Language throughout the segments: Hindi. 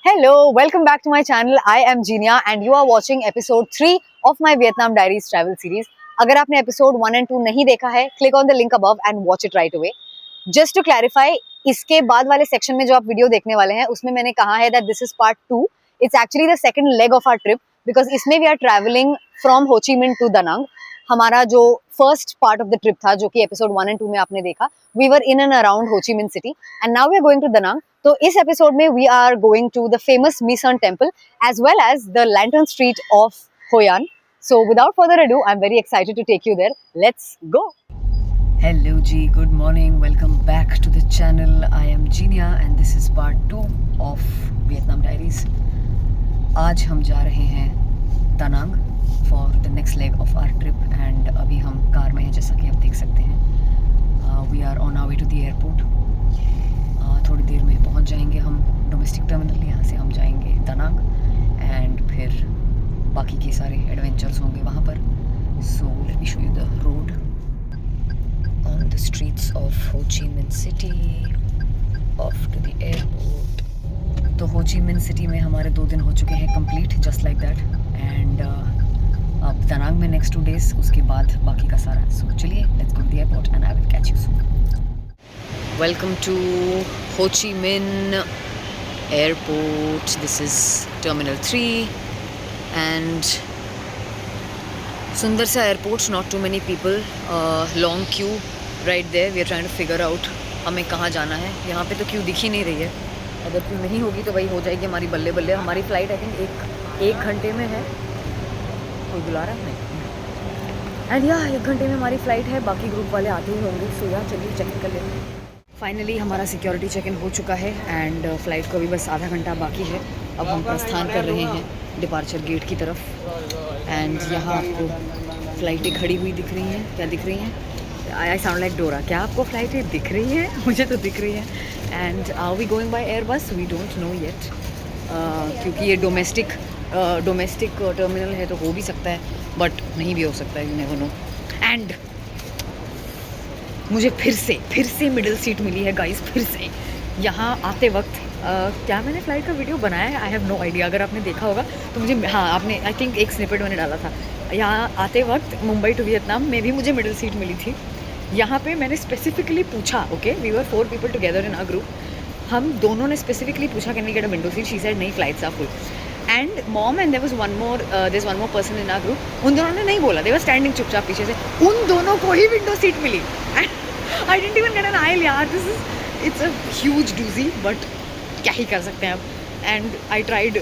Hello, welcome back to my channel. I am Genia and you are watching episode 3 of my Vietnam Diaries travel series. अगर आपने episode 1 and 2 नहीं देखा है, click on the link above and watch it right away. Just to clarify, इसके बाद वाले section में जो आप वीडियो देखने वाले हैं, उसमें मैंने कहा है that this is part 2. It's actually the second leg of our trip because इसमें we are traveling from Ho Chi Minh to Da Nang. हमारा जो first part of the trip था जो कि एपिसोड 1 एंड 2 में आपने देखा, we were in and around Ho Chi Minh City and now we are going to Danang. तो इस एपिसोड में we are going to the famous My Son temple as well as the lantern street of Hoi An. So without further ado, I am very excited to take you there. Let's go. Hello जी, good morning, welcome back to the channel. I am Jeenia and this is part 2 of Vietnam diaries. आज हम जा रहे हैं Da Nang for the next leg of our trip and अभी हम कार में हैं जैसा कि आप देख सकते हैं. We are on our way to the airport. थोड़ी देर में पहुंच जाएंगे हम डोमेस्टिक टर्मिनल. यहाँ से हम जाएंगे दानांग एंड फिर बाकी के सारे एडवेंचर्स होंगे वहाँ पर. So let me show you the road on the streets of Ho Chi Minh City of to the airport. तो हो ची मिन सिटी में हमारे 2 दिन हो चुके हैं complete, just like that. And अब दानांग में नेक्स्ट 2 डेज, उसके बाद बाकी का सारा. सो चलिए, let's go to the airport and I will catch you soon. Welcome to Ho Chi Minh airport. This is terminal 3 and सुंदर सा airport, not too many people, long queue right there. We are trying to figure out हमें कहाँ जाना है. यहाँ पे तो क्यू दिख ही नहीं रही है. अगर क्यू नहीं होगी तो भाई हो जाएगी हमारी बल्ले बल्ले. हमारी फ़्लाइट आई थिंक एक घंटे में है. कोई बुला रहा है नहीं. एंड या 1 घंटे में हमारी फ़्लाइट है. बाकी ग्रुप वाले आते ही होंगे. सो या चलिए चेक इन कर लेते हैं. फाइनली हमारा सिक्योरिटी चेक इन हो चुका है एंड फ़्लाइट को अभी बस आधा घंटा बाकी है. अब हम प्रस्थान कर रहे हैं डिपार्चर गेट की तरफ. एंड यहाँ आपको फ़्लाइटें खड़ी हुई दिख रही हैं. क्या दिख रही हैं? आई साउंड लाइक डोरा. क्या आपको फ़्लाइटें दिख रही हैं? मुझे तो दिख रही हैं. And are we going by air bus? We don't know yet, क्योंकि ये डोमेस्टिक टर्मिनल है तो हो भी सकता है बट नहीं भी हो सकता है. You never know. एंड मुझे फिर से मिडिल सीट मिली है गाइस. फिर से यहाँ आते वक्त क्या मैंने फ़्लाइट का वीडियो बनाया है? I have no idea. अगर आपने देखा होगा तो मुझे, हाँ आपने, आई थिंक एक स्निपेट मैंने डाला था. यहाँ आते वक्त मुंबई टू वियतनाम में भी मुझे मिडिल सीट मिली थी. यहाँ पे मैंने स्पेसिफिकली पूछा, okay we were 4 people together in a group. हम दोनों ने स्पेसिफिकली पूछा can we get a window seat. She said नहीं, flights are full. And mom and there was one more person in our group. उन दोनों ने नहीं बोला, दे वर स्टैंडिंग चुपचाप पीछे से. उन दोनों को ही विंडो सीट मिली. I didn't even get an aisle यार. It's a huge doozy but क्या ही कर सकते हैं अब. And I tried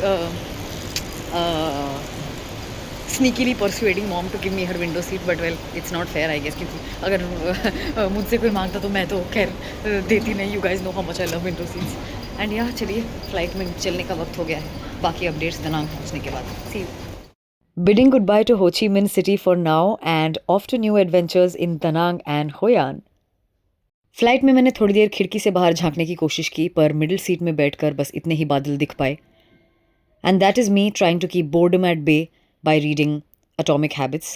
sneakily persuading mom to give me her window seat but well it's not fair I guess, क्योंकि अगर मुझसे कोई मांगता तो मैं तो खैर देती नहीं. You guys know how much I love window seats. And यहाँ चलिए, फ्लाइट में चलने का वक्त हो गया है. बाकी अपडेट्स दानांग पहुँचने के बाद. See you. Bidding goodbye to Ho Chi Minh City for now and off to new adventures in Danang and Hoi An. Flight में मैंने थोड़ी देर खिड़की से बाहर झांकने की कोशिश की पर मिडिल सीट में बैठकर बस इतने ही बादल दिख पाए. And that is me trying to keep boredom at bay by reading Atomic Habits.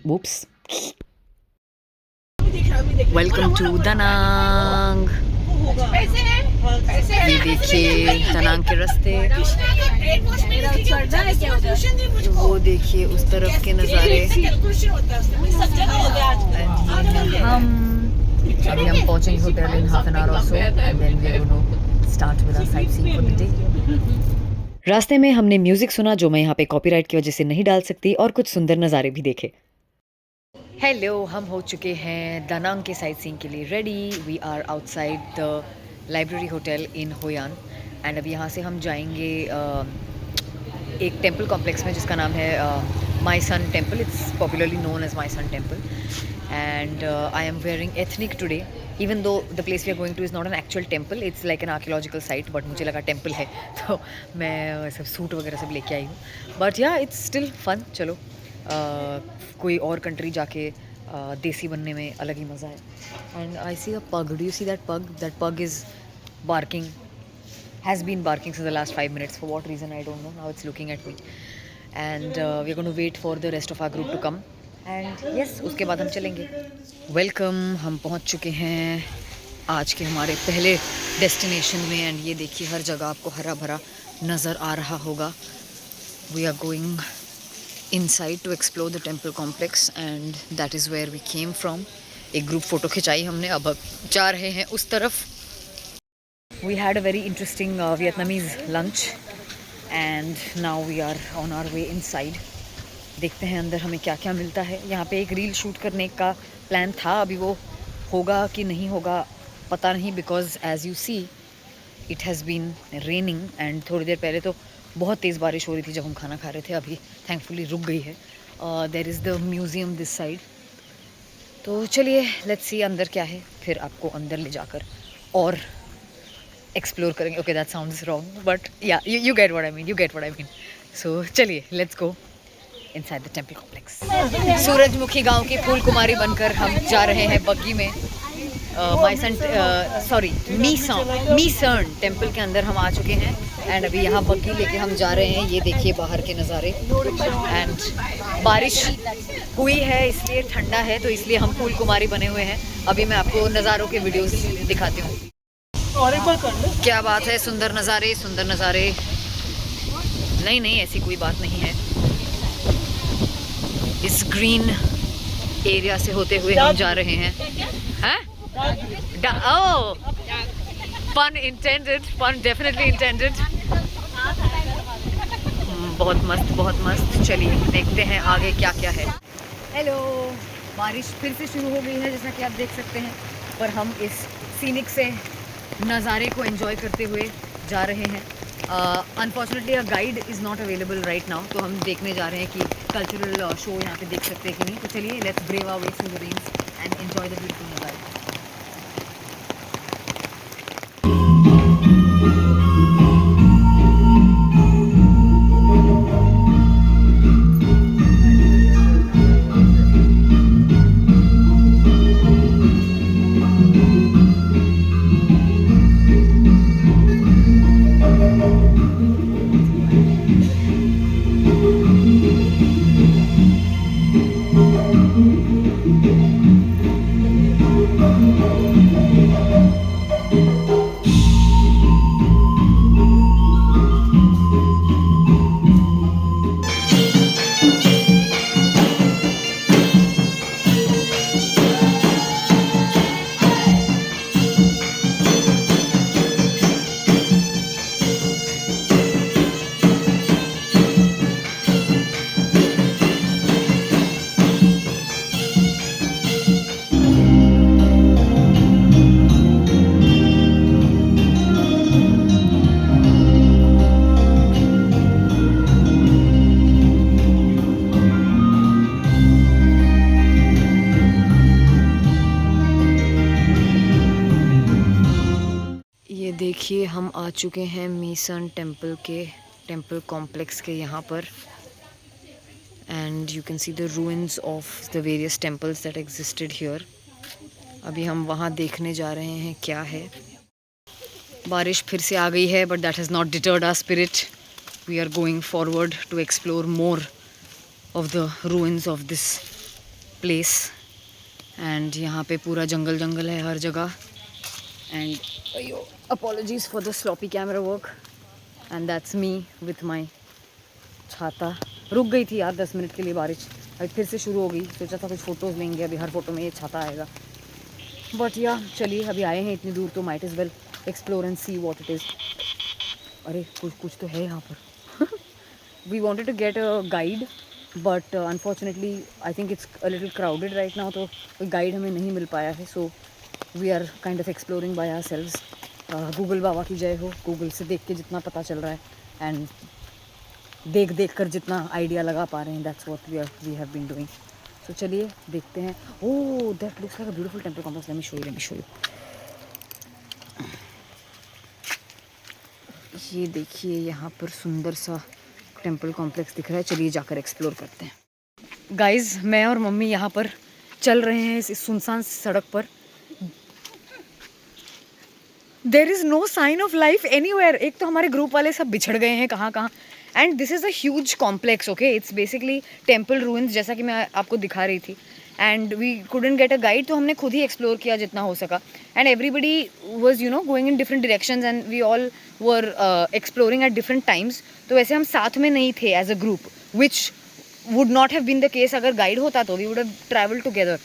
Whoops. Welcome to Danang. ये देखिए दानांग के रास्ते. वो देखिए उस तरफ के नज़ारे. हम पहुँचेंगे hotel in half an hour or so and then we are going to start with our sightseeing for the day. रास्ते में हमने म्यूजिक सुना जो मैं यहाँ पे कॉपीराइट की वजह से नहीं डाल सकती और कुछ सुंदर नज़ारे भी देखे. हेलो, हम हो चुके हैं दानांग के साइट सीइंग के लिए ready. We are outside the library hotel in Hoi An and अभी यहाँ से हम जाएंगे एक टेम्पल कॉम्प्लेक्स में जिसका नाम है My Son temple. It's popularly known as My Son temple. And I am wearing ethnic today even though the place we are going to is not an actual temple, it's like an archaeological site, but मुझे लगा टेम्पल है तो मैं सब सूट वगैरह सब लेके आई हूँ. बट या इट्स स्टिल फन. चलो कोई और कंट्री जाके देसी बनने में अलग ही मज़ा है. एंड आई सी अ पग. डू यू सी दैट पग? दैट पग is barking, has been barking since the last 5 minutes. For what reason I don't know. Now it's looking at me and we're going to wait for the rest of our group to come and yes, उसके बाद हम चलेंगे. वेलकम, हम पहुंच चुके हैं आज के हमारे पहले डेस्टिनेशन में. एंड ये देखिए हर जगह आपको हरा भरा नज़र आ रहा होगा। We are going inside to explore the temple complex and that is where we came from. एक ग्रुप फ़ोटो खिंचाई हमने, अब जा रहे हैं उस तरफ. We had a very interesting Vietnamese lunch and now we are on our way inside. देखते हैं अंदर हमें क्या क्या मिलता है. यहाँ पे एक रील शूट करने का प्लान था, अभी वो होगा कि नहीं होगा पता नहीं, because as you see it has been raining and थोड़ी देर पहले तो बहुत तेज़ बारिश हो रही थी जब हम खाना खा रहे थे. अभी थैंकफुली रुक गई है. There is the museum this side. तो चलिए लेट्स सी अंदर क्या है, फिर आपको अंदर ले जाकर और एक्सप्लोर करेंगे. Okay that sounds wrong but yeah you get what I mean. So चलिए let's go inside the temple complex. सूरजमुखी गांव की फूल कुमारी बनकर हम जा रहे हैं बग्गी में. मीसर्न टेम्पल के अंदर हम आ चुके हैं एंड अभी यहाँ बग्गी लेके हम जा रहे हैं. ये देखिए बाहर के नज़ारे एंड बारिश हुई है इसलिए ठंडा है, तो इसलिए हम फूल कुमारी बने हुए हैं. अभी मैं आपको नज़ारों के वीडियोस दिखाती हूँ. क्या बात है, सुंदर नज़ारे. नहीं ऐसी कोई बात नहीं है. इस ग्रीन एरिया से होते हुए हम जा रहे हैं. हैं? Pun definitely intended. बहुत मस्त. चलिए देखते हैं आगे क्या क्या है. हेलो, बारिश फिर से शुरू हो गई है जैसा कि आप देख सकते हैं, पर हम इस सीनिक से नज़ारे को एंजॉय करते हुए जा रहे हैं. Unfortunately a guide is not available right now, तो हम देखने जा रहे हैं कि कल्चरल शो यहाँ पे देख सकते हैं कि नहीं. तो चलिए let's brave our way through the rains and enjoy the beautiful नज़ारे. देखिए हम आ चुके हैं मीसन टेम्पल कॉम्प्लेक्स के यहाँ पर and you can see the ruins of the various temples that existed here. अभी हम वहाँ देखने जा रहे हैं क्या है. बारिश फिर से आ गई है but that has not deterred our spirit. We are going forward to explore more of the ruins of this place. And यहाँ पे पूरा जंगल है हर जगह. And apologies for the sloppy camera work and that's me with my छाता. रुक गई थी यार 10 मिनट के लिए बारिश, अभी फिर से शुरू हो गई. सोचा था कुछ फ़ोटोज़ लेंगे, अभी हर फोटो में ये छाता आएगा. बट या चलिए अभी आए हैं इतनी दूर तो might as well explore and see what it is. अरे कुछ तो है यहाँ पर. We wanted to get a guide but unfortunately I think it's a little crowded right now, तो कोई गाइड हमें नहीं मिल पाया है. So we are kind of exploring by ourselves. Google बाबा की जय हो. गूगल से देख के जितना पता चल रहा है एंड देख कर जितना आइडिया लगा पा रहे हैं, that's what we have been doing. तो चलिए देखते हैं. Oh that looks like a beautiful temple complex. Let me show you. ये देखिए यहाँ पर सुंदर सा टेंपल कॉम्प्लेक्स दिख रहा है. चलिए जाकर एक्सप्लोर करते हैं. गाइज मैं और मम्मी यहाँ पर चल रहे हैं इस सुनसान सड़क पर. There is no sign of life anywhere. एक तो हमारे ग्रुप वाले सब बिछड़ गए हैं कहाँ and this is a huge complex. Okay, it's basically temple ruins जैसा कि मैं आपको दिखा रही थी. And we couldn't get a guide, तो हमने खुद ही एक्सप्लोर किया जितना हो सका. And everybody was going in different directions and we all were exploring at different times. तो वैसे हम साथ में नहीं थे as a group, which would not have been the case अगर गाइड होता तो we would have travel together.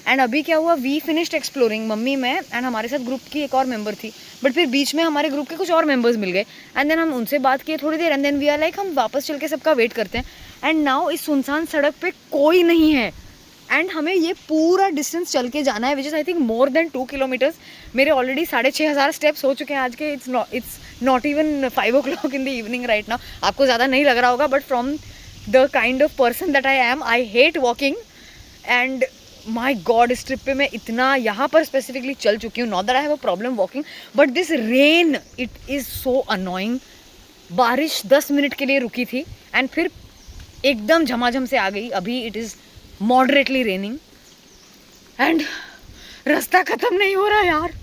And अभी क्या हुआ, वी फिनिश्ड एक्सप्लोरिंग, मम्मी, मैं एंड हमारे साथ ग्रुप की एक और मेंबर थी, बट फिर बीच में हमारे ग्रुप के कुछ और मेंबर्स मिल गए. एंड देन हम उनसे बात किए थोड़ी देर, and then we are like हम वापस चल के सबका वेट करते हैं. एंड नाउ इस सुनसान सड़क पे कोई नहीं है, एंड हमें ये पूरा डिस्टेंस चल के जाना है, which is I think more than 2 kilometres. मेरे ऑलरेडी 6,500 स्टेप्स हो चुके हैं आज के. It's not even 5 o'clock in the evening right now. आपको ज़्यादा नहीं लग रहा होगा, but from the kind of person that I am, I hate walking. And my God, इस ट्रिप पे मैं इतना यहाँ पर स्पेसिफिकली चल चुकी हूँ. Not that I have a problem walking, but this rain, it is so annoying. बारिश 10 मिनट के लिए रुकी थी एंड फिर एकदम झमाझम से आ गई. अभी it is moderately raining and रास्ता ख़त्म नहीं हो रहा यार.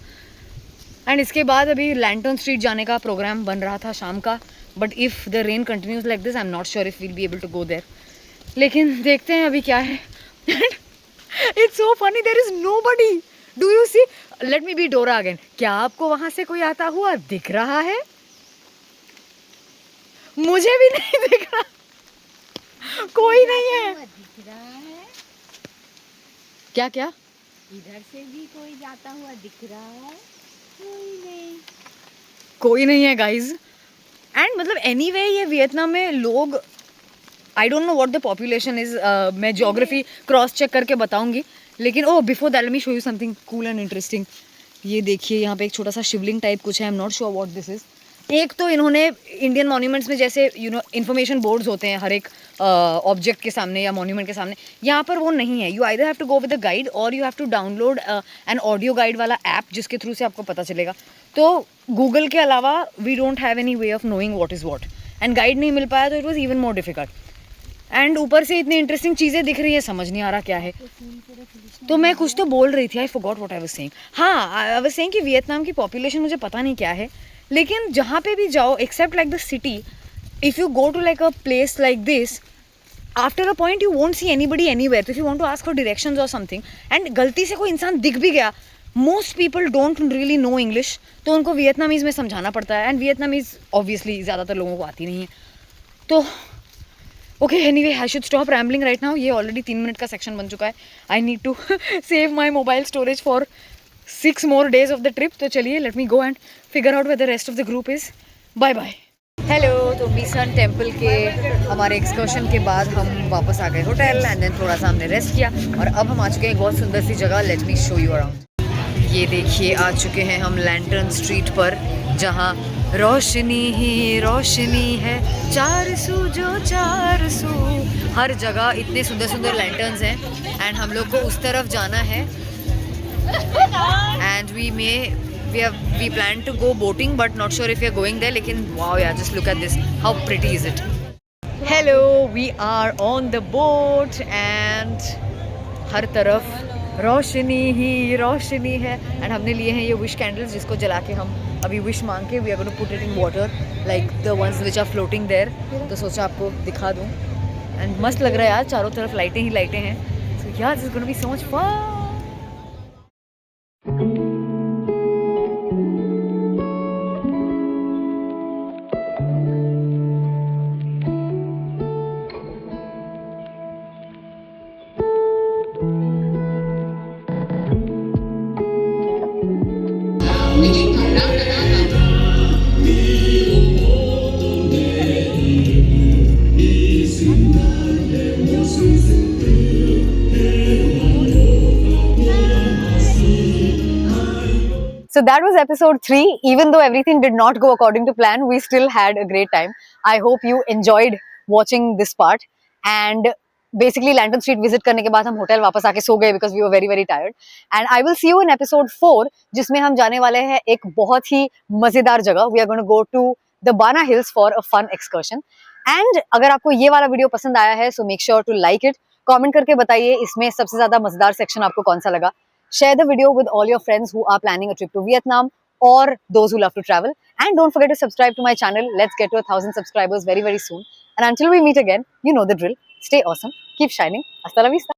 एंड इसके बाद अभी लैंटर्न स्ट्रीट जाने का प्रोग्राम बन रहा था शाम का, but if the rain continues like this, I am not sure if we'll be able to go there. लेकिन देखते हैं अभी क्या है. It's so funny, there is nobody. Do you see? Let me be Dora again. क्या आपको वहां से कोई आता हुआ दिख रहा है? मुझे भी नहीं दिख रहा, कोई नहीं है. दिख रहा है. क्या क्या? इधर से भी कोई जाता हुआ दिख रहा है. कोई नहीं, कोई नहीं है गाइज. एंड मतलब एनीवे ये वियतनाम में लोग, I don't know what the population is. मैं ज्योग्राफी क्रॉस चेक करके बताऊंगी. लेकिन oh, before that let me show you something cool and interesting. ये देखिए, यहाँ पे एक छोटा सा शिवलिंग टाइप कुछ है. आई am not sure what this is. एक तो इन्होंने इंडियन मॉन्यूमेंट्स में जैसे इन्फॉर्मेशन बोर्ड्स होते हैं हर एक ऑब्जेक्ट के सामने या मॉन्यूमेंट के सामने, यहाँ पर वो नहीं है. You either have to go with a guide or you have to download an audio guide वाला ऐप, जिसके थ्रू से आपको पता चलेगा. तो गूगल के अलावा we don't have any way of knowing what is what. And guide नहीं मिल पाया तो it was even more difficult. And ऊपर से इतनी इंटरेस्टिंग चीज़ें दिख रही है, समझ नहीं आ रहा क्या है. तो मैं कुछ तो बोल रही थी, I forgot what I was saying. हाँ, आई वाज सेइंग कि वियतनाम की पॉपुलेशन मुझे पता नहीं क्या है, लेकिन जहाँ पे भी जाओ except like the city, if you go to like a place like this, after a point you won't see anybody anywhere. If you want to ask for directions और समथिंग एंड गलती से कोई इंसान दिख भी गया, most people don't really know English, तो उनको वियतनामीज़ में समझाना पड़ता है. एंड वियतनामीज़ ऑब्वियसली ज़्यादातर लोगों को आती नहीं है. तो okay, anyway I should stop rambling right now. ये ऑलरेडी 3 मिनट का सेक्शन बन चुका है. I need to save my mobile storage for 6 more days of the trip. तो चलिए, let me go and figure out where the rest of the group is. Bye bye. Hello. तो बीसन टेम्पल के हमारे एक्सकर्शन के बाद हम वापस आ गए होटल एंड देन थोड़ा सा हमने रेस्ट किया और अब हम आ चुके हैं एक बहुत सुंदर सी जगह. Late me show you around. ये देखिए, आ चुके हैं हम लैंटर्न स्ट्रीट पर, जहाँ रोशनी ही रोशनी है, 400 जो 400. हर जगह इतने सुंदर सुंदर लैंटर्न्स हैं एंड हम लोग को उस तरफ जाना है. And we plan to go boating but not sure if we are going there. लेकिन wow यार, just look at this, how pretty is it. Hello, we are on the boat and हर तरफ रोशनी ही रोशनी है. एंड हमने लिए हैं ये विश कैंडल्स, जिसको जला के हम अभी विश मांग के we are going to put it in water like the ones which are floating there. तो सोचा आपको दिखा दूँ. एंड मस्त लग रहा है यार, चारों तरफ लाइटें ही लाइटें हैं. सो यार, this is going to be so much fun. So that was episode 3. Even though everything did not go according to plan, we still had a great time. I hope you enjoyed watching this part. And basically Lantern Street visit करने के बाद हम होटल वापस आके सो गए because we were very very tired. And I will see you in episode 4, जिसमें हम जाने वाले हैं एक बहुत ही मजेदार जगह. We are going to go to the Bana Hills for a fun excursion. And अगर आपको ये वाला वीडियो पसंद आया है, so make sure to like it. Comment करके बताइए इसमें सबसे ज्यादा मजेदार सेक्शन आपको कौन सा लगा. Share the video with all your friends who are planning a trip to Vietnam or those who love to travel. And don't forget to subscribe to my channel. Let's get to 1,000 subscribers very very soon. And until we meet again, you know the drill. Stay awesome. Keep shining. Hasta la vista.